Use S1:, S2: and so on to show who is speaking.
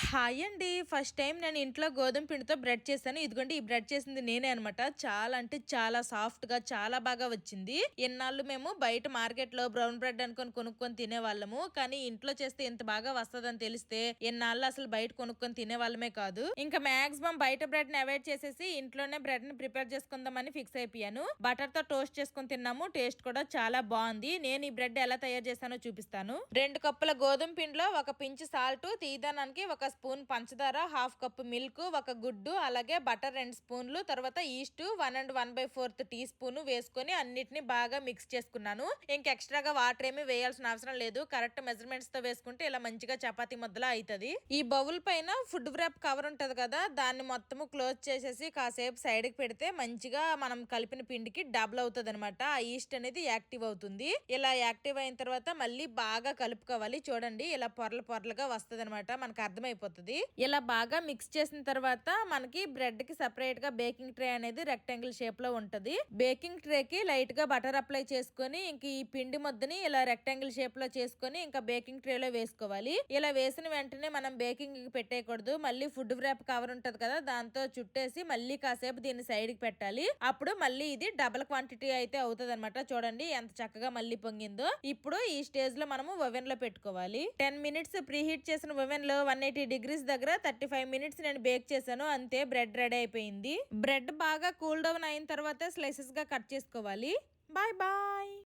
S1: Hi అండి. First time నేను ఇంట్లో గోధుమ పిండితో బ్రెడ్ చేశాను. ఇదిగోండి ఈ బ్రెడ్ చేసింది నేనే అనమాట. చాలా అంటే చాలా సాఫ్ట్‌గా చాలా బాగా వచ్చింది. ఇన్నాళ్ళు మేము బయట మార్కెట్‌లో బ్రౌన్ బ్రెడ్ అనుకోని కొనుక్కొని తినేవాళ్ళము. కానీ ఇంట్లో చేస్తే ఇంత బాగా వస్తదని తెలిస్తే ఇన్నాళ్ళు అసలు బయట కొనుక్కొని తినేవాళ్ళమే కాదు. ఇంకా మాక్సిమం బయట బ్రెడ్‌ని అవాయిడ్ చేసేసి ఇంట్లోనే బ్రెడ్‌ని ప్రిపేర్ చేసుకుందామని ఫిక్స్ అయిపోయాను. బటర్‌తో టోస్ట్ చేసుకొని తిన్నాము. టేస్ట్ కూడా చాలా బాగుంది. నేను ఈ బ్రెడ్ ఎలా తయారు చేశానో చూపిస్తాను. 2 కప్పుల గోధుమ పిండిలో ఒక పించ్ సాల్ట్, తీయదనానికి ఒక స్పూన్ పంచదార, హాఫ్ కప్ మిల్క్, ఒక గుడ్డు, అలాగే బటర్ 2 స్పూన్లు, తర్వాత ఈస్ట్ 1 టీ స్పూన్ వేసుకొని అన్నిటిని బాగా మిక్స్ చేసుకున్నాను. ఇంక ఎక్స్ట్రాగా వాటర్ ఏమి వేయాల్సిన అవసరం లేదు. కరెక్ట్ మెజర్మెంట్స్ తో వేసుకుంటే ఇలా మంచిగా చపాతీ ముద్దలా అవుతుంది. ఈ బౌల్ పైన ఫుడ్ వ్రాప్ కవర్ ఉంటది కదా, దాన్ని మొత్తము క్లోజ్ చేసేసి కాసేపు సైడ్ కి పెడితే మంచిగా మనం కలిపిన పిండికి డబుల్ అవుతుంది అనమాట. ఆ ఈస్ట్ అనేది యాక్టివ్ అవుతుంది. ఇలా యాక్టివ్ అయిన తర్వాత మళ్ళీ బాగా కలుపుకోవాలి. చూడండి ఇలా పొరలు పొరలుగా వస్తుంది అనమాట. మనకు అర్థమైపోతుంది. ఇలా బాగా మిక్స్ చేసిన తర్వాత మనకి బ్రెడ్ కి సెపరేట్ గా బేకింగ్ ట్రే అనేది రెక్టాంగిల్ షేప్ లో ఉంటది. బేకింగ్ ట్రే కి లైట్ గా బటర్ అప్లై చేసుకొని ఇంక ఈ పిండి ముద్దని ఇలా రెక్టాంగిల్ షేప్ లో చేసుకొని ఇంకా బేకింగ్ ట్రే లో వేసుకోవాలి. ఇలా వేసిన వెంటనే మనం బేకింగ్ కి పెట్టేయకూడదు. మళ్ళీ ఫుడ్ వ్రాప్ కవర్ ఉంటది కదా, దాంతో చుట్టేసి మళ్ళీ కాసేపు దీన్ని సైడ్ కి పెట్టాలి. అప్పుడు మళ్ళీ ఇది డబుల్ క్వాంటిటీ అయితే అవుతుంది అనమాట. చూడండి ఎంత చక్కగా మళ్ళీ పొంగిందో. ఇప్పుడు ఈ స్టేజ్ లో మనము ఓవెన్ లో పెట్టుకోవాలి. 10 మినిట్స్ ప్రీ హీట్ చేసిన ఓవెన్ లో 180 డిగ్రీస్ దగ్గర 35 మినిట్స్ నేను బేక్ చేశాను. అంతే, బ్రెడ్ రెడీ అయిపోయింది. బ్రెడ్ బాగా కూల్ డౌన్ అయిన తర్వాత స్లైసెస్ గా కట్ చేసుకోవాలి. Bye bye.